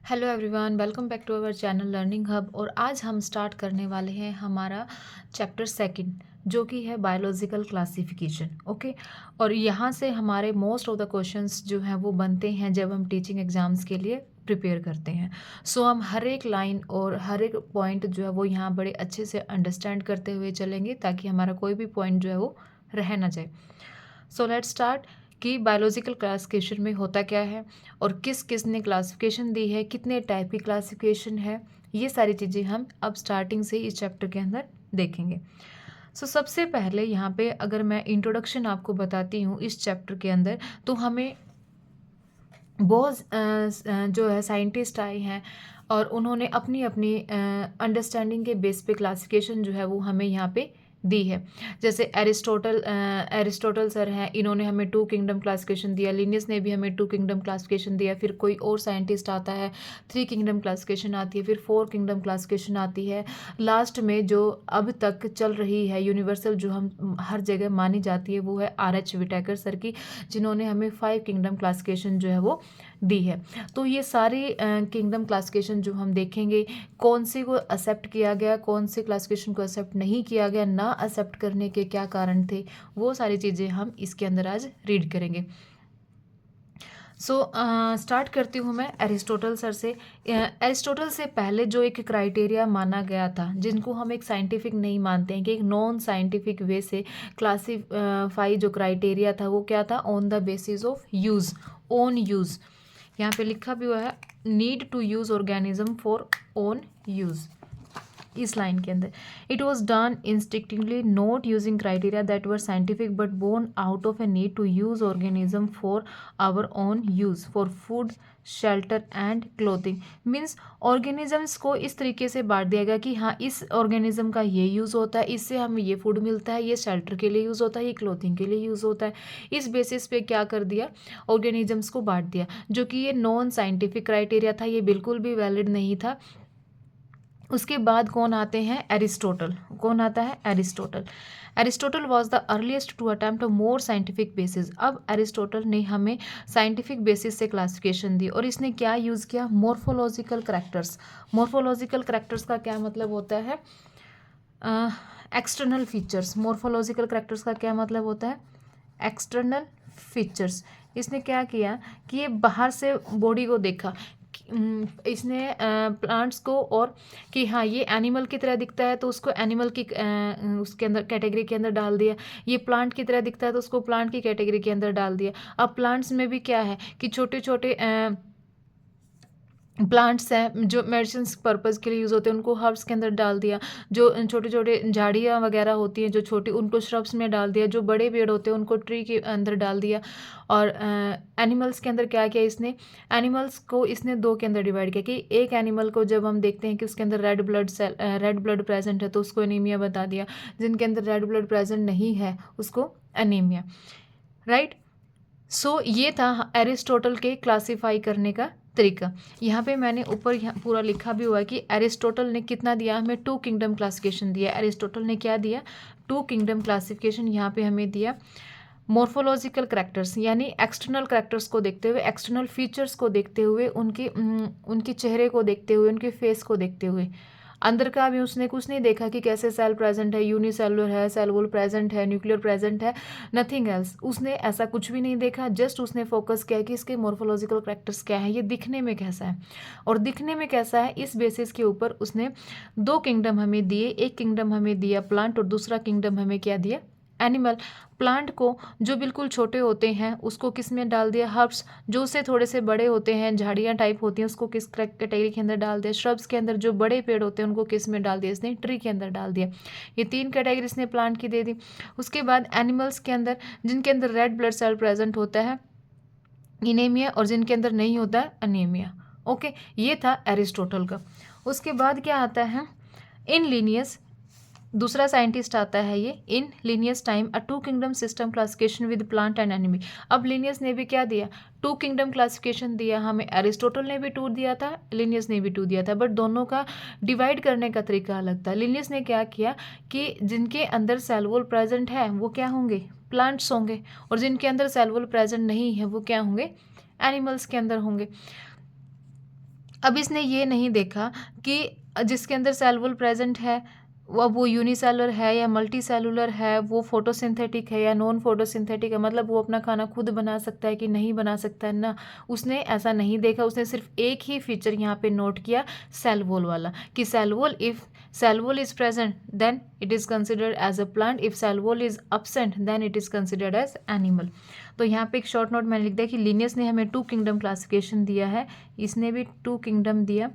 Hello everyone, welcome back to our channel learning hub. और आज हम स्टार्ट करने वाले हैं हमारा चैप्टर सेकंड, जो कि है बायोलॉजिकल क्लासिफिकेशन। ओके, और यहाँ से हमारे मोस्ट ऑफ द क्वेश्चंस जो हैं वो बनते हैं जब हम टीचिंग एग्जाम्स के लिए प्रिपेयर करते हैं। सो हम हर एक लाइन और हर एक पॉइंट जो है वो यहाँ बड़े अच्छे से अंडरस्टैंड करते हुए चलेंगे, ताकि हमारा कोई भी पॉइंट जो है वो रह ना जाए। सो लेट्स स्टार्ट कि बायोलॉजिकल क्लासिफिकेशन में होता क्या है और किस किस ने क्लासिफिकेशन दी है, कितने टाइप की क्लासिफिकेशन है, ये सारी चीज़ें हम अब स्टार्टिंग से इस चैप्टर के अंदर देखेंगे। सबसे पहले यहाँ पे अगर मैं इंट्रोडक्शन आपको बताती हूँ इस चैप्टर के अंदर, तो हमें बहुत जो है साइंटिस्ट आए हैं और उन्होंने अपनी अपनी अंडरस्टैंडिंग के बेस पे क्लासिफिकेशन जो है वो हमें यहाँ पे दी है। जैसे एरिस्टोटल सर हैं, इन्होंने हमें टू किंगडम क्लासिफिकेशन दिया। लिनियस ने भी हमें टू किंगडम क्लासिफिकेशन दिया। फिर कोई और साइंटिस्ट आता है, थ्री किंगडम क्लासिफिकेशन आती है, फिर फोर किंगडम क्लासिफिकेशन आती है। लास्ट में जो अब तक चल रही है यूनिवर्सल, जो हम हर जगह मानी जाती है, वो है RH विटेकर सर की, जिन्होंने हमें फाइव किंगडम क्लासिफिकेशन जो है वो दी है। तो ये सारी किंगडम क्लासिफिकेशन जो हम देखेंगे, कौन से को एक्सेप्ट किया गया, कौन से क्लासिफिकेशन को एक्सेप्ट नहीं किया गया, ना एक्सेप्ट करने के क्या कारण थे, वो सारी चीज़ें हम इसके अंदर आज रीड करेंगे। स्टार्ट करती हूँ मैं एरिस्टोटल सर से। एरिस्टोटल से पहले जो एक क्राइटेरिया माना गया था, जिनको हम एक साइंटिफिक नहीं मानते हैं, कि एक नॉन साइंटिफिक वे से क्लासीफाई जो क्राइटेरिया था वो क्या था, on the basis of use, own use. यहाँ पे लिखा भी हुआ है, need to use organism for own use. इस लाइन के अंदर it was done instinctively, not using criteria that were scientific but born out of a need to use organism for our own use, for food, shelter and clothing. Means organisms को इस तरीके से बांट दिया गया कि हाँ, इस ऑर्गेनिज्म का ये यूज़ होता है, इससे हमें ये फूड मिलता है, ये शेल्टर के लिए यूज़ होता है, ये क्लोथिंग के लिए यूज़ होता है। इस बेसिस पे क्या कर दिया, ऑर्गेनिजम्स को बांट दिया, जो कि ये नॉन साइंटिफिक क्राइटेरिया था, ये बिल्कुल भी वैलिड नहीं था। उसके बाद कौन आते हैं, एरिस्टोटल। कौन आता है, Aristotle. Aristotle was the earliest to attempt a more scientific basis. अब एरिस्टोटल ने हमें साइंटिफिक बेसिस से क्लासिफिकेशन दी, और इसने क्या यूज़ किया, मोर्फोलॉजिकल करैक्टर्स। मोर्फोलॉजिकल करैक्टर्स का क्या मतलब होता है, एक्सटर्नल फीचर्स। मोर्फोलॉजिकल करैक्टर्स का क्या मतलब होता है, एक्सटर्नल फीचर्स। इसने क्या किया कि ये बाहर से बॉडी को देखा, इसने प्लांट्स को, और कि हाँ ये एनिमल की तरह दिखता है तो उसको एनिमल की उसके अंदर कैटेगरी के अंदर डाल दिया। ये प्लांट की तरह दिखता है तो उसको प्लांट की कैटेगरी के अंदर डाल दिया। अब प्लांट्स में भी क्या है कि छोटे छोटे प्लांट्स हैं जो मेडिसिन पर्पज़ के लिए यूज़ होते हैं, उनको हर्ब्स के अंदर डाल दिया। जो छोटे छोटे झाड़ियाँ वगैरह होती हैं जो छोटी, उनको श्रब्स में डाल दिया। जो बड़े पेड़ होते हैं उनको ट्री के अंदर डाल दिया। और एनिमल्स के अंदर क्या किया इसने, एनिमल्स को इसने दो के अंदर डिवाइड किया, कि एक एनिमल को जब हम देखते हैं कि उसके अंदर रेड ब्लड प्रेजेंट है तो उसको एनीमिया बता दिया। जिनके अंदर रेड ब्लड प्रेजेंट नहीं है उसको एनीमिया, राइट। ये था एरिस्टोटल के क्लासीफाई करने का तरीका। यहाँ पे मैंने ऊपर यहाँ पूरा लिखा भी हुआ है कि एरिस्टोटल ने कितना दिया, हमें टू किंगडम क्लासिफिकेशन दिया। एरिस्टोटल ने क्या दिया, टू किंगडम क्लासिफिकेशन यहाँ पे हमें दिया। मोर्फोलॉजिकल करैक्टर्स यानी एक्सटर्नल करैक्टर्स को देखते हुए, एक्सटर्नल फीचर्स को देखते हुए, उनके चेहरे को देखते हुए, उनके फेस को देखते हुए। अंदर का भी उसने कुछ नहीं देखा कि कैसे सेल प्रेजेंट है, यूनिसेलुलर है, सेल वॉल प्रेजेंट है, न्यूक्लियर प्रेजेंट है, नथिंग एल्स। उसने ऐसा कुछ भी नहीं देखा। जस्ट उसने फोकस किया कि इसके मोर्फोलॉजिकल करैक्टर्स क्या है, ये दिखने में कैसा है, और दिखने में कैसा है इस बेसिस के ऊपर उसने दो किंगडम हमें दिए। एक किंगडम हमें दिया प्लांट, और दूसरा किंगडम हमें क्या दिया, एनिमल। प्लांट को जो बिल्कुल छोटे होते हैं उसको किस में डाल दिया, हर्ब्स। जो उससे थोड़े से बड़े होते हैं, झाड़ियाँ टाइप होती हैं, उसको किस कैटेगरी के अंदर डाल दिया, श्रब्स के अंदर। जो बड़े पेड़ होते हैं उनको किस में डाल दिया, इसने ट्री के अंदर डाल दिया। ये तीन कैटेगरी इसने प्लांट की दे दी। उसके बाद एनिमल्स के अंदर, जिनके अंदर रेड ब्लड सेल प्रेजेंट होता है, इनेमिया, और जिनके अंदर नहीं होता है, अनीमिया। ओके, ये था एरिस्टोटल का। उसके बाद क्या आता है, इन लीनियस। दूसरा साइंटिस्ट आता है ये, in Linnaeus time a two kingdom system classification with plant and animal. अब लीनियस ने भी क्या दिया, टू किंगडम क्लासिफिकेशन दिया हमें। एरिस्टोटल ने भी टू दिया था, लीनियस ने भी टू दिया था, बट दोनों का डिवाइड करने का तरीका अलग था। लीनियस ने क्या किया कि जिनके अंदर सेल वॉल प्रेजेंट है वो क्या होंगे, प्लांट्स होंगे, और जिनके अंदर सेल वॉल प्रेजेंट नहीं है वो क्या होंगे, एनिमल्स के अंदर होंगे। अब इसने ये नहीं देखा कि जिसके अंदर सेल वॉल प्रेजेंट है वो यूनिसेलुलर है या मल्टी सेलुलर है, वो फोटोसिंथेटिक है या नॉन फोटोसिंथेटिक है, मतलब वो अपना खाना खुद बना सकता है कि नहीं बना सकता है ना, उसने ऐसा नहीं देखा। उसने सिर्फ एक ही फीचर यहाँ पे नोट किया, सेल वॉल वाला, कि cell wall, if cell wall is present then it is considered as a plant, if cell wall is absent then it is considered as animal. तो यहाँ पे एक शॉर्ट नोट मैंने लिख दिया कि लिनियस ने हमें 2 किंगडम क्लासिफिकेशन दिया है, इसने भी 2 किंगडम दिया,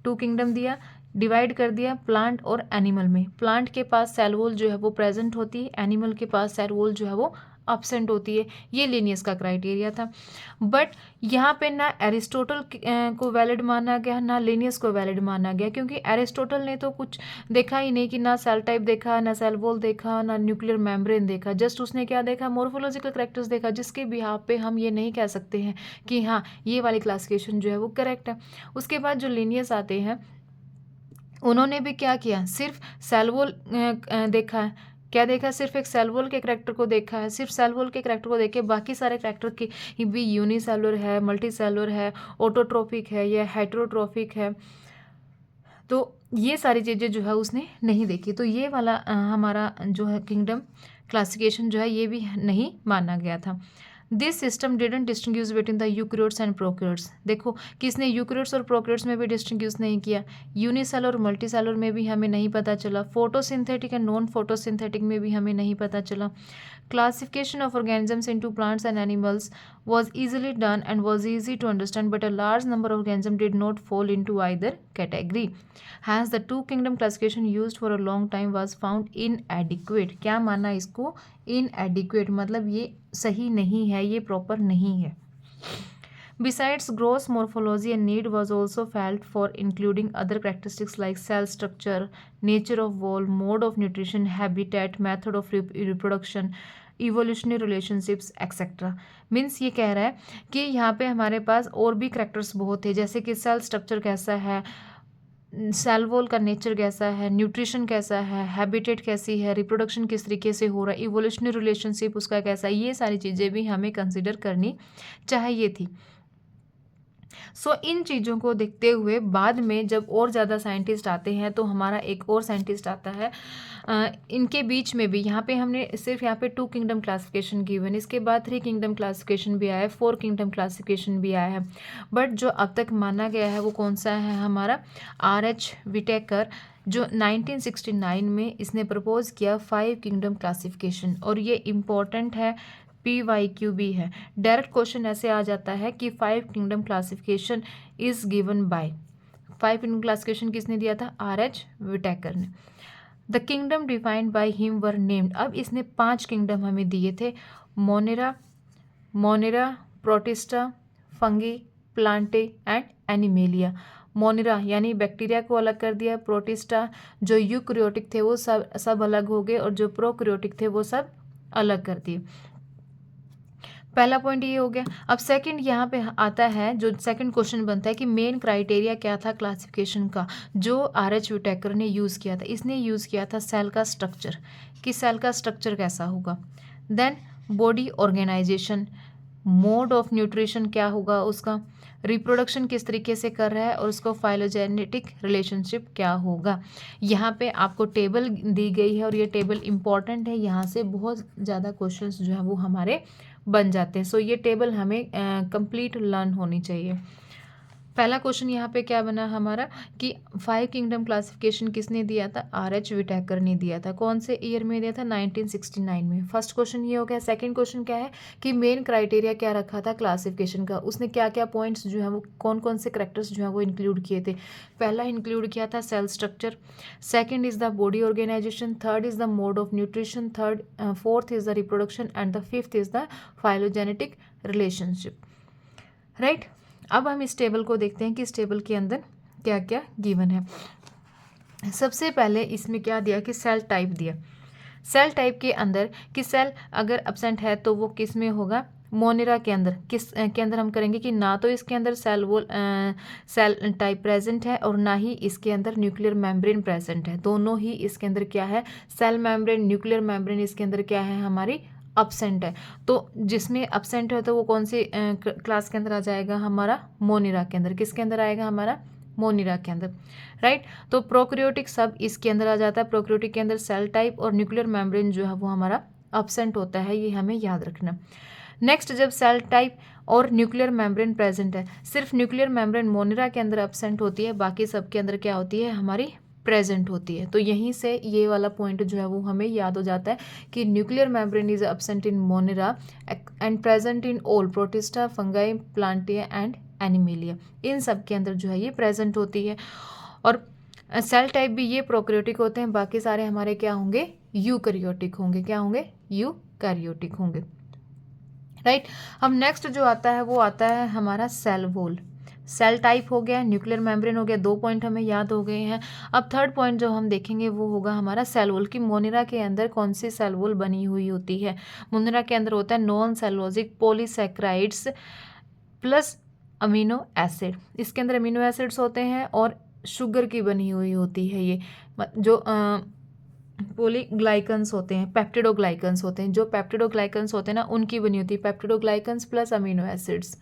2 किंगडम दिया, डिवाइड कर दिया प्लांट और एनिमल में। प्लांट के पास सेल वॉल जो है वो प्रेजेंट होती है, एनिमल के पास सेल वॉल जो है वो absent होती है। ये लिनियस का क्राइटेरिया था। बट यहाँ पे ना एरिस्टोटल को वैलिड माना गया, ना लिनियस को वैलिड माना गया, क्योंकि एरिस्टोटल ने तो कुछ देखा ही नहीं, कि ना सेल टाइप देखा, ना सेल वॉल देखा, ना न्यूक्लियर मेम्ब्रेन देखा। जस्ट उसने क्या देखा, मोर्फोलॉजिकल करेक्टर्स देखा, जिसके बिहाफ पे हम ये नहीं कह सकते हैं कि हाँ ये वाली क्लासिफिकेशन जो है वो करेक्ट है। उसके बाद जो लिनियस आते हैं उन्होंने भी क्या किया, सिर्फ सेल वॉल देखा है। क्या देखा, सिर्फ एक सेल वॉल के करैक्टर को देखा है, सिर्फ सेल वॉल के करैक्टर को देख के बाकी सारे करैक्टर की भी यूनिसेलुलर है, मल्टी सेलुलर है, ऑटोट्रोफिक है या हेटेरोट्रोफिक है, तो ये सारी चीज़ें जो है उसने नहीं देखी। तो ये वाला हमारा जो है किंगडम क्लासिफिकेशन जो है ये भी नहीं माना गया था। This system didn't distinguish between the eukaryotes and prokaryotes. देखो किसने यूकैरियोट्स और प्रोकैरियोट्स में भी डिस्टिंग्विश नहीं किया, यूनिसेलुलर और मल्टीसेलुलर में भी हमें नहीं पता चला, फोटोसिंथेटिक एंड नॉन फोटोसिंथेटिक में भी हमें नहीं पता चला। Classification of organisms into plants and animals was easily done and was easy to understand, but a large number of organisms did not fall into either category. Hence, the two kingdom classification used for a long time was found inadequate. क्या माना इसको, inadequate, मतलब ये सही नहीं है, ये proper नहीं है। Besides gross morphology, a need was also felt for including other characteristics like cell structure, nature of wall, mode of nutrition, habitat, method of reproduction, evolutionary relationships etcetera. Means ये कह रहा है कि यहाँ पे हमारे पास और भी करेक्टर्स बहुत है, जैसे कि सेल स्ट्रक्चर कैसा है, सेल वॉल का नेचर कैसा है, न्यूट्रिशन कैसा है, हैबिटेट कैसी है, रिप्रोडक्शन किस तरीके से हो रहा है, इवोल्यूशनरी रिलेशनशिप उसका कैसा है, ये सारी चीज़ें भी हमें कंसिडर करनी चाहिए थी। सो इन चीज़ों को देखते हुए बाद में जब और ज़्यादा साइंटिस्ट आते हैं तो हमारा एक और साइंटिस्ट आता है, इनके बीच में भी यहाँ पे हमने सिर्फ यहाँ पे 2 किंगडम क्लासिफिकेशन गिवन, इसके बाद 3 किंगडम क्लासिफिकेशन भी आया है, 4 किंगडम क्लासिफिकेशन भी आया है, बट जो अब तक माना गया है वो कौन सा है, हमारा R.H. विटेकर, जो 1969 में इसने प्रपोज किया 5 किंगडम क्लासिफिकेशन। और ये इम्पॉर्टेंट है, PYQ भी है, डायरेक्ट क्वेश्चन ऐसे आ जाता है कि 5 kingdom classification is given by, 5 kingdom classification किसने दिया था, R.H. विटेकर ने। The kingdom defined by him were named, अब इसने 5 किंगडम हमें दिए थे, Monera, protista, fungi, Plantae and animalia. Monera यानी बैक्टीरिया को अलग कर दिया, प्रोटिस्टा जो यूकैरियोटिक थे वो सब अलग हो गए, और जो प्रोकैरियोटिक थे वो सब अलग कर दिए। पहला पॉइंट ये हो गया। अब सेकंड यहाँ पे आता है, जो सेकंड क्वेश्चन बनता है कि मेन क्राइटेरिया क्या था क्लासिफिकेशन का, जो R.H. विटेकर ने यूज़ किया था। इसने यूज़ किया था सेल का स्ट्रक्चर, कि सेल का स्ट्रक्चर कैसा होगा, then body organization, mode of nutrition क्या होगा उसका, रिप्रोडक्शन किस तरीके से कर रहा है, और उसको फाइलोजेनेटिक रिलेशनशिप क्या होगा। यहाँ पे आपको टेबल दी गई है और ये टेबल इम्पॉर्टेंट है, यहाँ से बहुत ज़्यादा क्वेश्चंस जो है वो हमारे बन जाते हैं। सो ये टेबल हमें कंप्लीट लर्न होनी चाहिए। पहला क्वेश्चन यहाँ पे क्या बना हमारा कि 5 किंगडम क्लासिफिकेशन किसने दिया था, R.H. विटेकर ने दिया था। कौन से ईयर में दिया था, 1969 में। फर्स्ट क्वेश्चन ये हो गया। सेकंड क्वेश्चन क्या है कि मेन क्राइटेरिया क्या रखा था क्लासिफिकेशन का, उसने क्या क्या पॉइंट्स जो है वो कौन कौन से करेक्टर्स जो है वो इंक्लूड किए थे। पहला इंक्लूड किया था cell structure, second is the body organization, third is the mode of nutrition, fourth is the reproduction and the fifth is the phylogenetic relationship. Right, अब हम इस टेबल को देखते हैं कि इस टेबल के अंदर क्या क्या गिवन है। सबसे पहले इसमें क्या दिया कि सेल टाइप दिया। सेल टाइप के अंदर कि सेल अगर एब्सेंट है तो वो किस में होगा, मोनेरा के अंदर। किस के अंदर हम करेंगे कि ना तो इसके अंदर सेल टाइप प्रेजेंट है और ना ही इसके अंदर न्यूक्लियर मेम्ब्रेन प्रेजेंट है। दोनों ही इसके अंदर क्या है, सेल मेम्ब्रेन, न्यूक्लियर मेम्ब्रेन इसके अंदर क्या है, हमारी अपसेंट है। तो जिसमें अपसेंट है तो वो कौन सी क्लास के अंदर आ जाएगा, हमारा मोनिरा के अंदर। किसके अंदर आएगा, हमारा मोनिरा के अंदर, राइट। तो प्रोकैरियोटिक सब इसके अंदर आ जाता है। प्रोकैरियोटिक के अंदर सेल टाइप और न्यूक्लियर मेम्ब्रेन जो है वो हमारा अपसेंट होता है, ये हमें याद रखना। नेक्स्ट, जब सेल टाइप और न्यूक्लियर मेम्ब्रेन प्रेजेंट है, सिर्फ न्यूक्लियर मेम्ब्रेन मोनिरा के अंदर अपसेंट होती है, बाकी सब के अंदर क्या होती है, हमारी प्रेजेंट होती है। तो यहीं से ये वाला पॉइंट जो है वो हमें याद हो जाता है कि nuclear membrane is absent in Monera and present in all Protista, Fungi, Plantae and Animalia. इन सब के अंदर जो है ये प्रेजेंट होती है। और सेल टाइप भी ये प्रोकैरियोटिक होते हैं, बाकी सारे हमारे क्या होंगे, यूकैरियोटिक होंगे। क्या होंगे, यूकैरियोटिक होंगे, राइट। अब नेक्स्ट जो आता है वो आता है हमारा सेल वॉल। सेल टाइप हो गया, न्यूक्लियर मेम्ब्रेन हो गया, 2 पॉइंट हमें याद हो गए हैं। अब थर्ड पॉइंट जो हम देखेंगे वो होगा हमारा सेल वॉल, कि मोनिरा के अंदर कौन सी सेल वॉल बनी हुई होती है। मोनिरा के अंदर होता है non cellulosic polysaccharides plus amino acid. इसके अंदर अमीनो एसिड्स होते हैं और शुगर की बनी हुई होती है ये, जो पॉलीग्लाइकन्स होते हैं, पेप्टिडोग्लाइकन्स होते हैं, जो पेप्टिडोग्लाइकन्स होते हैं ना उनकी बनी होती है, पेप्टिडोग्लाइकन्स प्लस अमीनो एसिड्स।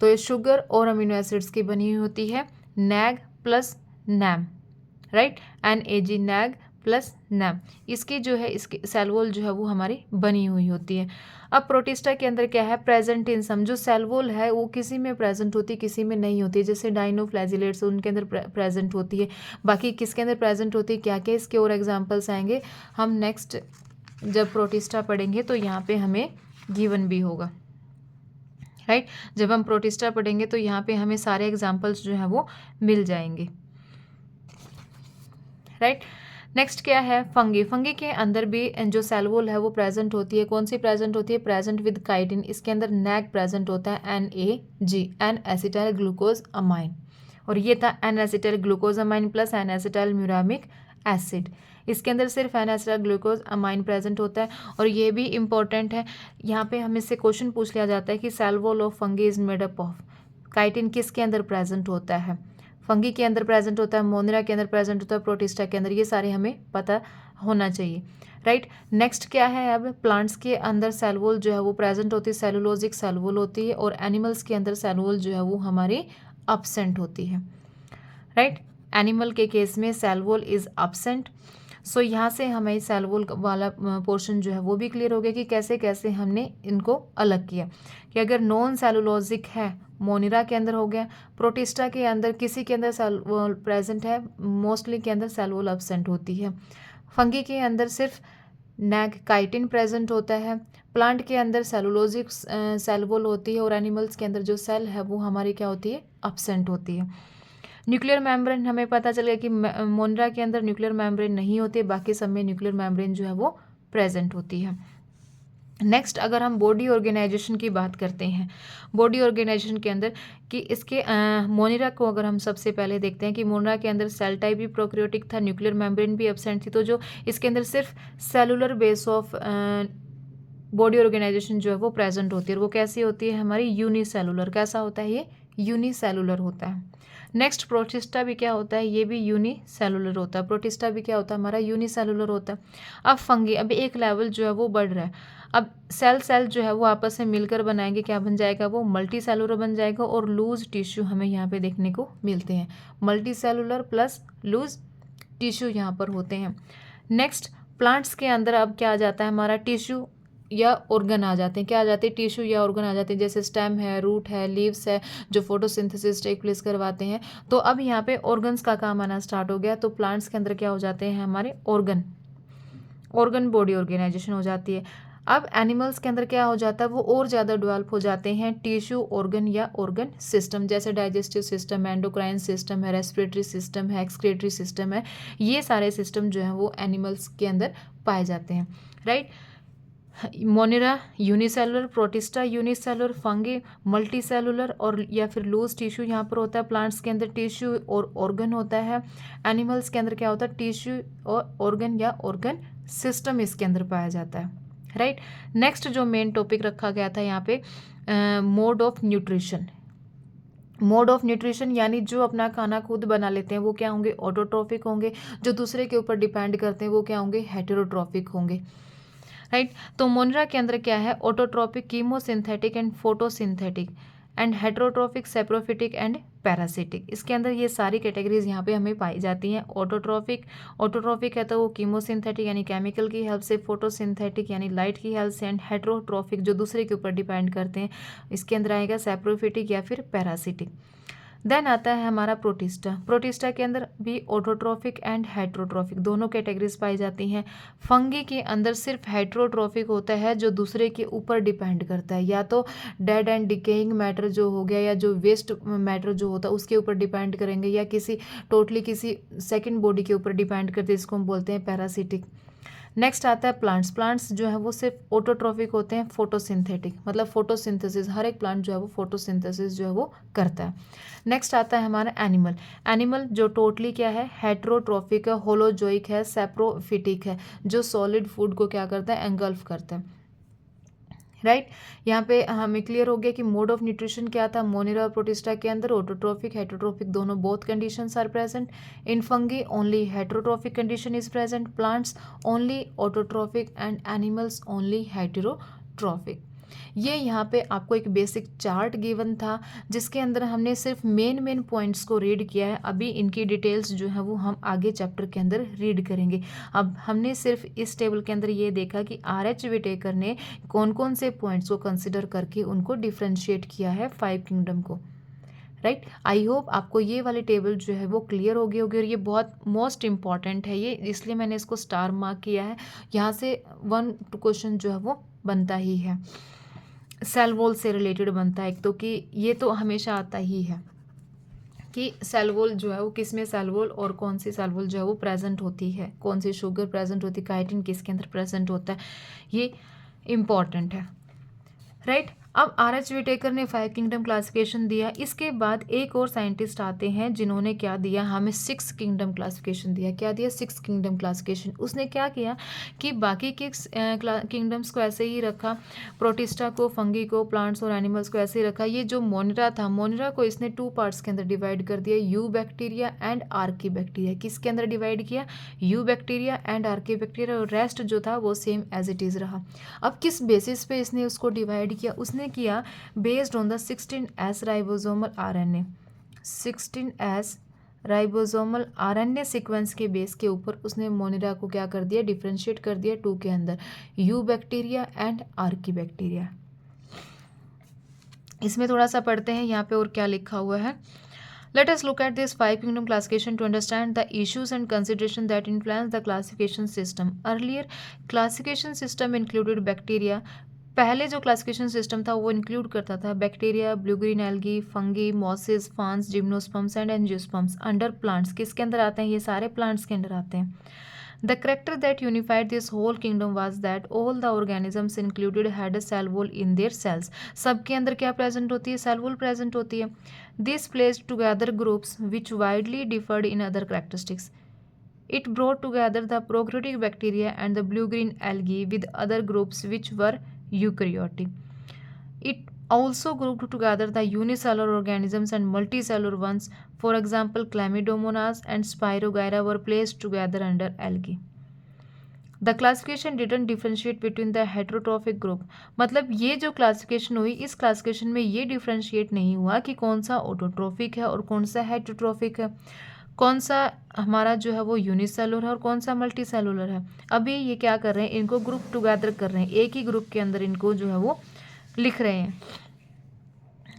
तो ये शुगर और अमीनो एसिड्स की बनी हुई होती है। NAG plus NAM, right, NAG, NAG plus NAM, इसकी जो है इसकी सेल वॉल जो है वो हमारी बनी हुई होती है। अब प्रोटिस्टा के अंदर क्या है, प्रेजेंट इन सम, जो सेल वॉल है वो किसी में प्रेजेंट होती है, किसी में नहीं होती है। जैसे डाइनोफ्लैजिलेट्स उनके अंदर प्रेजेंट होती है, बाकी किसके अंदर प्रेजेंट होती है, क्या क्या इसके और एग्जाम्पल्स आएंगे हम नेक्स्ट जब प्रोटिस्टा पढ़ेंगे तो यहाँ पे हमें गिवन भी होगा, राइट। जब हम प्रोटिस्टा पढ़ेंगे तो यहाँ पे हमें सारे एग्जाम्पल्स जो है वो मिल जाएंगे, राइट। नेक्स्ट क्या है, फंगी। फंगी के अंदर भी जो सेल वॉल है वो प्रेजेंट होती है। कौन सी प्रेजेंट होती है, प्रेजेंट विद काइटिन। इसके अंदर नैग प्रेजेंट होता है, NAG, N acetyl glucosamine, और ये था N acetyl glucosamine plus N acetyl muramic acid. इसके अंदर सिर्फ N acetyl glucosamine present होता है। और ये भी इंपॉर्टेंट है, यहाँ पे हमें से क्वेश्चन पूछ लिया जाता है कि cell wall of fungi is made up of, chitin किसके अंदर प्रेजेंट होता है, फंगी के अंदर प्रेजेंट होता है, मोनिरा के अंदर प्रेजेंट होता है, प्रोटिस्टा के अंदर, ये सारे हमें पता होना चाहिए, राइट। नेक्स्ट क्या है, अब प्लांट्स के अंदर सेल वॉल जो है वो प्रेजेंट होती है, सेलुलोजिक सेल वॉल होती है, और एनिमल्स के अंदर सेल वॉल जो है वो हमारी अपसेंट होती है, राइट। एनिमल के केस में सेल वॉल इज अपसेंट। सो यहाँ से हमें सेल वॉल वाला पोर्शन जो है वो भी क्लियर हो गया कि कैसे कैसे हमने इनको अलग किया, कि अगर नॉन सेलुलोजिक है मोनिरा के अंदर हो गया, प्रोटिस्टा के अंदर किसी के अंदर सेल वॉल प्रेजेंट है, मोस्टली के अंदर सेल वॉल अपसेंट होती है, फंगी के अंदर सिर्फ नैग काइटिन प्रेजेंट होता है, प्लांट के अंदर सेलुलोजिक सेल वॉल होती है, और एनिमल्स के अंदर जो सेल है वो हमारी क्या होती है, अपसेंट होती है। न्यूक्लियर मेम्ब्रेन हमें पता चल गया कि मोनिरा के अंदर न्यूक्लियर मेम्ब्रेन नहीं होती, बाकी सब में न्यूक्लियर मेम्ब्रेन जो है वो प्रेजेंट होती है। नेक्स्ट, अगर हम बॉडी ऑर्गेनाइजेशन की बात करते हैं, बॉडी ऑर्गेनाइजेशन के अंदर कि इसके मोनिरा को अगर हम सबसे पहले देखते हैं कि मोनिरा के अंदर सेल टाइप भी प्रोकैरियोटिक था, न्यूक्लियर मेम्ब्रेन भी एब्सेंट थी, तो जो इसके अंदर सिर्फ cellular base of body organization जो है वो प्रेजेंट होती है, और वो कैसी होती है, हमारी यूनिसेलुलर। कैसा होता है ये, यूनिसेलुलर होता है। नेक्स्ट, प्रोटिस्टा भी क्या होता है, ये भी यूनिसेलुलर होता है, प्रोटिस्टा भी क्या होता है, हमारा यूनिसेलुलर होता है। अब फंगी, अभी एक लेवल जो है वो बढ़ रहा है, अब सेल जो है वो आपस में मिलकर बनाएंगे, क्या बन जाएगा, वो मल्टी सेलुलर बन जाएगा, और लूज टिश्यू हमें यहाँ पे देखने को मिलते हैं, multicellular plus loose tissue यहाँ पर होते हैं। नेक्स्ट, प्लांट्स के अंदर अब क्या आ जाता है, हमारा टिश्यू या ऑर्गन आ जाते हैं, क्या आ जाते हैं, टिश्यू या ऑर्गन आ जाते हैं, जैसे स्टेम है, रूट है, लीव्स है, जो फोटोसिंथेसिस टेक प्लेस करवाते हैं। तो अब यहाँ पे ऑर्गन्स का काम आना स्टार्ट हो गया, तो प्लांट्स के अंदर क्या हो जाते हैं, हमारे ऑर्गन बॉडी ऑर्गेनाइजेशन हो जाती है। अब एनिमल्स के अंदर क्या हो जाता है, वो और ज़्यादा डेवलप हो जाते हैं, टिश्यू ऑर्गन या ऑर्गन सिस्टम, जैसे डाइजेस्टिव सिस्टम है, एंडोक्राइन सिस्टम है, रेस्पिरेटरी सिस्टम है, एक्सक्रीटरी सिस्टम है, ये सारे सिस्टम जो हैं वो एनिमल्स के अंदर पाए जाते हैं, right. Monera unicellular, Protista unicellular, Fungi multicellular और या फिर लूज टिश्यू यहाँ पर होता है। प्लांट्स के अंदर टिश्यू और ऑर्गन होता है, एनिमल्स के अंदर क्या होता है, टिश्यू और ऑर्गन या ऑर्गन सिस्टम इसके अंदर पाया जाता है, राइट। नेक्स्ट जो मेन टॉपिक रखा गया था यहाँ पे, mode of nutrition. Mode of nutrition यानी जो अपना खाना खुद बना लेते हैं वो क्या होंगे, ऑटोट्रॉफिक होंगे, जो दूसरे के ऊपर डिपेंड करते हैं वो क्या होंगे, हेटेरोट्रॉफिक होंगे, राइट। तो मोनिरा के अंदर क्या है, autotrophic, chemosynthetic and photosynthetic and heterotrophic, saprophytic and parasitic. इसके अंदर ये सारी कैटेगरीज यहाँ पे हमें पाई जाती हैं। ऑटोट्रॉफिक है तो वो कीमोसिंथेटिक यानी केमिकल की हेल्प से, फोटोसिंथेटिक यानी लाइट की हेल्प से, एंड हेटेरोट्रॉफिक जो दूसरे के ऊपर डिपेंड करते हैं, इसके अंदर आएगा सेप्रोफिटिक या फिर पैरासिटिक। देन आता है हमारा प्रोटिस्टा। प्रोटिस्टा के अंदर भी ऑटोट्रॉफिक एंड हेटेरोट्रॉफिक दोनों कैटेगरीज पाई जाती हैं। फंगी के अंदर सिर्फ हेटेरोट्रॉफिक होता है जो दूसरे के ऊपर डिपेंड करता है, या तो डेड एंड डिकेइंग मैटर जो हो गया या जो वेस्ट मैटर जो होता है उसके ऊपर डिपेंड करेंगे, या किसी सेकेंड बॉडी के ऊपर डिपेंड करते हैं, इसको हम बोलते हैं पैरासिटिक। नेक्स्ट आता है प्लांट्स। प्लांट्स जो है वो सिर्फ ऑटोट्रॉफिक होते हैं, फोटोसिंथेटिक मतलब फोटोसिंथेसिस, हर एक प्लांट जो है वो फोटोसिंथेसिस जो है वो करता है। नेक्स्ट आता है हमारा एनिमल। एनिमल जो टोटली क्या है, हेटेरोट्रॉफिक है, होलोजोइक है, सेप्रोफिटिक है, जो सॉलिड फूड को क्या करता है, एंगल्फ करता है। राइट। यहाँ पे हमें क्लियर हो गया कि मोड ऑफ न्यूट्रिशन क्या था मोनिरा और प्रोटिस्टा के अंदर, ऑटोट्रॉफिक हेटेरोट्रॉफिक दोनों, both conditions are present. In fungi only heterotrophic condition is present, plants only autotrophic and animals only heterotrophic. ये यहाँ पे आपको एक बेसिक चार्ट गिवन था जिसके अंदर हमने सिर्फ मेन पॉइंट्स को रीड किया है। अभी इनकी डिटेल्स जो है वो हम आगे चैप्टर के अंदर रीड करेंगे। अब हमने सिर्फ इस टेबल के अंदर ये देखा कि RH विटेकर ने कौन कौन से पॉइंट्स को कंसिडर करके उनको डिफ्रेंशिएट किया है 5 किंगडम को। राइट। आई होप आपको ये वाली टेबल जो है वो क्लियर हो गई होगी, और ये बहुत मोस्ट इम्पॉर्टेंट है ये, इसलिए मैंने इसको स्टार मार्क किया है। यहाँ से 1 क्वेश्चन जो है वो बनता ही है, सेल वॉल से रिलेटेड बनता है एक तो, कि ये तो हमेशा आता ही है कि सेल वॉल जो है वो किस में सेल वॉल और कौन सी सेल वॉल जो है वो प्रेजेंट होती है, कौन सी शुगर प्रेजेंट होती है, काइटिन किसके अंदर प्रेजेंट होता है, ये इम्पॉर्टेंट है। राइट। अब RH विटेकर ने 5 किंगडम क्लासिफिकेशन दिया। इसके बाद एक और साइंटिस्ट आते हैं जिन्होंने क्या दिया, हमें 6 किंगडम क्लासिफिकेशन दिया। क्या दिया, 6 किंगडम क्लासिफिकेशन। उसने क्या किया कि बाकी के किंगडम्स को ऐसे ही रखा, प्रोटिस्टा को, फंगी को, प्लांट्स और एनिमल्स को ऐसे ही रखा। ये जो मोनिरा था, मोनिरा को इसने 2 पार्ट्स के अंदर डिवाइड कर दिया, you bacteria and Archie bacteria. किसके अंदर डिवाइड किया, you bacteria and Archie bacteria, और रेस्ट जो था वो सेम एज इट इज़ रहा। अब किस बेसिस पे इसने उसको डिवाइड किया, उसने किया based on the 16S ribosomal RNA। 16S ribosomal RNA sequence के बेस के ऊपर उसने मोनिरा को क्या कर दिया, डिफरेंशिएट कर दिया 2 के अंदर, you bacteria and Archie bacteria. इसमें थोड़ा सा पढ़ते हैं यहाँ पे और क्या लिखा हुआ है। Let us look at this 5 kingdom classification to understand the issues and consideration that influence the classification system. Earlier classification system included bacteria. पहले जो क्लासिफिकेशन सिस्टम था वो इंक्लूड करता था bacteria, blue green algae, fungi, mosses, France, gymnosperms and angiosperms. Under plants किसके अंदर आते हैं, ये सारे प्लांट्स के अंदर आते हैं। The character that unified this whole kingdom was that all the organisms included had a cell wall in their cells. सबके अंदर क्या प्रेजेंट होती है, सेल वॉल प्रेजेंट होती है। This placed together groups which widely differed in other characteristics. It brought together the prokaryotic bacteria and the blue-green algae with other groups which were eukaryotic. It also grouped together the unicellular organisms and multicellular ones. For example, Chlamydomonas and Spirogyra were placed together under algae. The classification didn't differentiate between the heterotrophic group. मतलब ये जो classification हुई, इस classification में ये differentiate नहीं हुआ कि कौन सा ऑटोट्रोफिक है और कौन सा हेटेरोट्रोफिक है, कौन सा हमारा जो है वो यूनिसेलुलर है और कौन सा मल्टी सेलुलर है। अभी ये क्या कर रहे हैं, इनको ग्रुप टुगेदर कर रहे हैं, एक ही ग्रुप के अंदर इनको जो है वो लिख रहे हैं।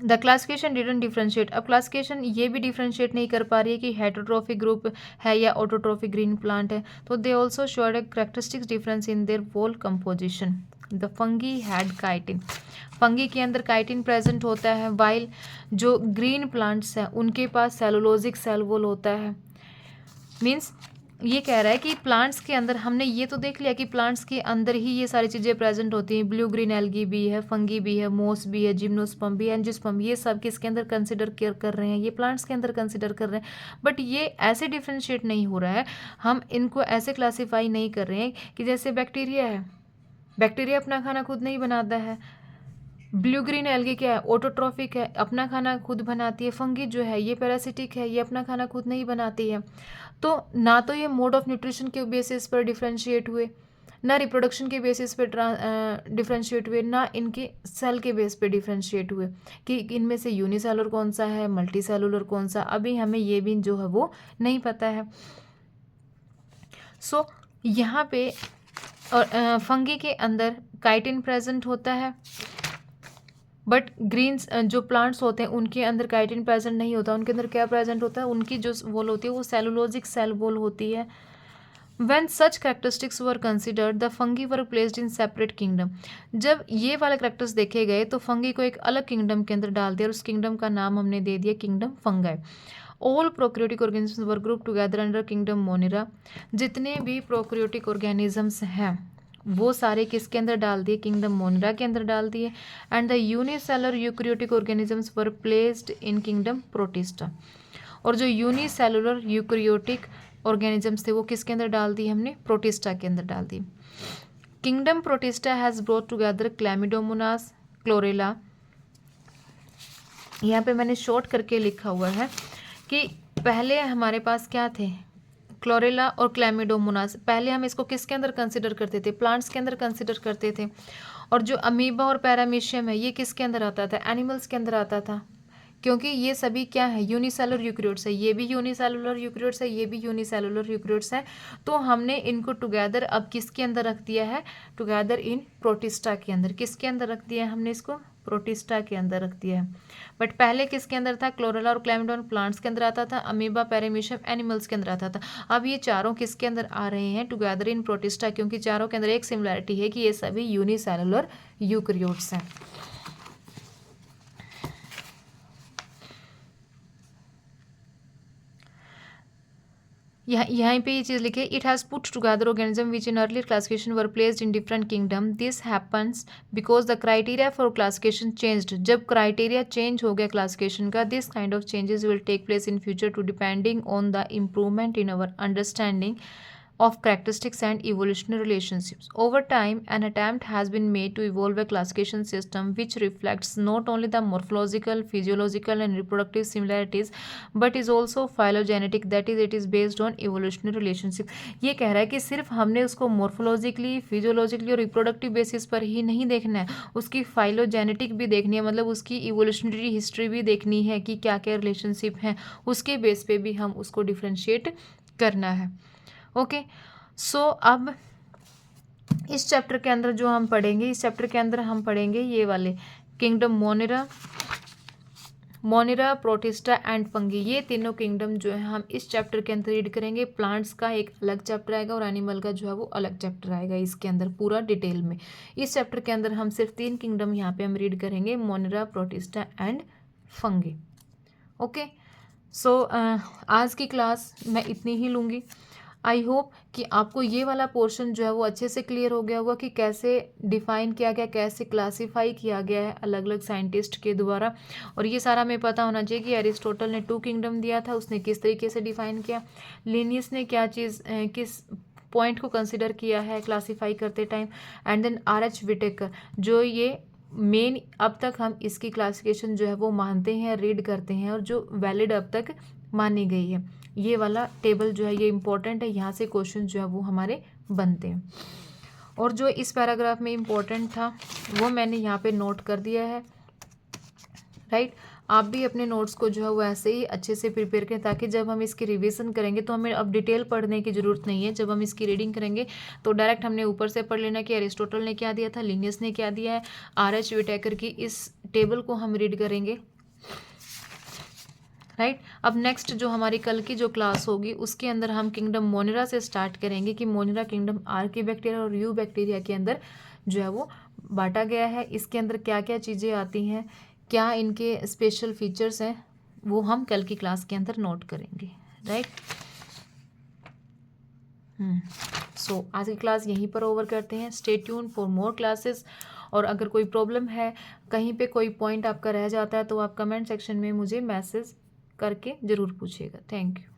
The classification didn't differentiate. अब क्लासिफिकेशन ये भी डिफ्रेंशिएट नहीं कर पा रही है कि हेटेरोट्रोफिक ग्रुप है या ऑटोट्रोफिक ग्रीन प्लांट है। तो they also showed a characteristics difference in their wall composition. The fungi had chitin, fungi के अंदर काइटिन प्रेजेंट होता है, वाइल जो ग्रीन प्लांट्स हैं उनके पास सेलुलोजिक सेल वॉल होता है। मीन्स ये कह रहा है कि प्लांट्स के अंदर, हमने ये तो देख लिया कि प्लांट्स के अंदर ही ये सारी चीज़ें प्रेजेंट होती हैं, ब्लू ग्रीन एल्गी भी है, फंगी भी है, मोस भी है, जिम्नोस्पर्म भी है, एंजियोस्पर्म, ये सब किसके अंदर कंसिडर कर रहे हैं, ये प्लांट्स के अंदर कंसिडर कर रहे हैं। बट ये ऐसे डिफ्रेंशिएट नहीं हो रहा है, हम इनको ऐसे क्लासीफाई नहीं कर रहे हैं कि जैसे बैक्टीरिया है, बैक्टीरिया अपना खाना खुद नहीं बनाता है, ब्लू ग्रीन एल्गी क्या है, ऑटोट्रॉफिक है, अपना खाना खुद बनाती है, फंगी जो है ये पैरासिटिक है, ये अपना खाना खुद नहीं बनाती है। तो ना तो ये मोड ऑफ न्यूट्रिशन के बेसिस पर डिफ्रेंशिएट हुए, ना रिप्रोडक्शन के बेसिस पे डिफ्रेंशिएट हुए, ना इनके सेल के बेस पे डिफ्रेंशिएट हुए कि इनमें से यूनिसेलुलर कौन सा है, मल्टी सेलुलर कौन सा, अभी हमें ये भी जो है वो नहीं पता है। सो यहाँ पे और फंगी के अंदर काइटिन प्रेजेंट होता है, बट ग्रीन्स जो प्लांट्स होते हैं उनके अंदर काइटिन प्रेजेंट नहीं होता। उनके अंदर क्या प्रेजेंट होता है, उनकी जो वॉल होती है वो सेलुलोजिक सेल वॉल होती है। When such characteristics were considered, the fungi were placed in separate kingdom. जब ये वाले करेक्टर्स देखे गए तो फंगी को एक अलग किंगडम के अंदर डाल दिया और उस किंगडम का नाम हमने दे दिया kingdom Fungi. All prokaryotic organisms were group together under kingdom Monera. जितने भी प्रोक्रियोटिक ऑर्गेनिजम्स हैं वो सारे किसके अंदर डाल दिए, किंगडम मोनिरा के अंदर डाल दिए। And the unicellular eukaryotic organisms were placed in kingdom protista. और जो यूनिसेलुलर यूक्रियोटिक ऑर्गेनिजम्स थे वो किसके अंदर डाल दिए हमने, प्रोटिस्टा के अंदर डाल दिए। Kingdom Protista has brought together Chlamydomonas, Chlorella. यहाँ पे मैंने शॉर्ट करके लिखा हुआ है कि पहले हमारे पास क्या थे, क्लोरेला और क्लैमिडोमोनास। पहले हम इसको किसके अंदर कंसिडर करते थे, प्लांट्स के अंदर कंसिडर करते थे। और जो अमीबा और पैरामीशियम है ये किसके अंदर आता था, एनिमल्स के अंदर आता था, क्योंकि ये सभी क्या है, यूनिसेलुलर यूक्रियोट्स है। ये भी यूनिसेलुलर यूक्रियोट्स है, ये भी यूनिसेलुलर यूक्रियोट्स है। तो हमने इनको टुगेदर अब किसके अंदर रख दिया है, टुगेदर इन प्रोटिस्टा के अंदर। किसके अंदर रख दिया है हमने इसको, प्रोटिस्टा के अंदर रख दिया है। बट पहले किसके अंदर था, क्लोरेला और क्लैमिडोन प्लांट्स के अंदर आता था, अमीबा पैरामीशियम एनिमल्स के अंदर आता था। अब ये चारों किसके अंदर आ रहे हैं, टुगेदर इन प्रोटिस्टा, क्योंकि चारों के अंदर एक सिमिलैरिटी है कि ये सभी यूनिसेलुलर यूक्रियोट्स हैं। यहाँ पे ये चीज़ लिखे, it has put together organism which in earlier classification were placed in different kingdom. This happens because the criteria for classification changed. जब क्राइटेरिया चेंज हो गया क्लासिफिकेशन का, this kind of changes will take place in future too depending on the improvement in our understanding of characteristics and evolutionary relationships. Over time, an attempt has been made to evolve a classification system which reflects not only the morphological, physiological and reproductive similarities but is also phylogenetic, that is it is based on evolutionary relationship. ये कह रहा है कि सिर्फ हमने उसको morphologically, physiologically और reproductive basis पर ही नहीं देखना है, उसकी phylogenetic भी देखनी है, मतलब उसकी evolutionary history भी देखनी है कि क्या क्या relationship हैं, उसके बेस पे भी हम उसको differentiate करना है। ओके सो अब इस चैप्टर के अंदर जो हम पढ़ेंगे, इस चैप्टर के अंदर हम पढ़ेंगे ये वाले किंगडम मोनिरा, प्रोटिस्टा एंड फंगी। ये तीनों किंगडम जो है हम इस चैप्टर के अंदर रीड करेंगे। प्लांट्स का एक अलग चैप्टर आएगा और एनिमल का जो है वो अलग चैप्टर आएगा इसके अंदर पूरा डिटेल में। इस चैप्टर के अंदर हम सिर्फ 3 किंगडम यहाँ पे हम रीड करेंगे, Monera, Protista and Fungi. Okay so आज की क्लास मैं इतनी ही लूँगी। आई होप कि आपको ये वाला पोर्शन जो है वो अच्छे से क्लियर हो गया होगा कि कैसे डिफ़ाइन किया गया, कैसे क्लासीफाई किया गया है अलग अलग साइंटिस्ट के द्वारा। और ये सारा हमें पता होना चाहिए कि एरिस्टोटल ने 2 किंगडम दिया था, उसने किस तरीके से डिफ़ाइन किया, लिनियस ने क्या चीज़ किस पॉइंट को कंसिडर किया है क्लासीफाई करते time, and then R.H. Whittaker जो ये मेन अब तक हम इसकी क्लासिफिकेशन जो है वो मानते हैं, रीड करते हैं और जो वैलिड अब तक मानी गई है। ये वाला टेबल जो है ये इम्पोर्टेंट है, यहाँ से क्वेश्चन जो है वो हमारे बनते हैं। और जो इस पैराग्राफ में इम्पोर्टेंट था वो मैंने यहाँ पे नोट कर दिया है, राइट। आप भी अपने नोट्स को जो है वो ऐसे ही अच्छे से प्रिपेयर करें ताकि जब हम इसकी रिवीजन करेंगे तो हमें अब डिटेल पढ़ने की ज़रूरत नहीं है। जब हम इसकी रीडिंग करेंगे तो डायरेक्ट हमने ऊपर से पढ़ लेना कि एरिस्टोटल ने क्या दिया था, लिनियस ने क्या दिया है, R.H. विटेकर की इस टेबल को हम रीड करेंगे, राइट। अब नेक्स्ट जो हमारी कल की जो क्लास होगी उसके अंदर हम किंगडम मोनिरा से स्टार्ट करेंगे कि मोनिरा किंगडम आर्की बैक्टीरिया और यू बैक्टीरिया के अंदर जो है वो बांटा गया है, इसके अंदर क्या क्या चीज़ें आती हैं, क्या इनके स्पेशल फीचर्स हैं, वो हम कल की क्लास के अंदर नोट करेंगे, राइट। सो आज की क्लास यहीं पर ओवर करते हैं। Stay tune for more classes. और अगर कोई प्रॉब्लम है, कहीं पे कोई पॉइंट आपका रह जाता है तो आप कमेंट सेक्शन में मुझे मैसेज करके ज़रूर पूछिएगा। Thank you.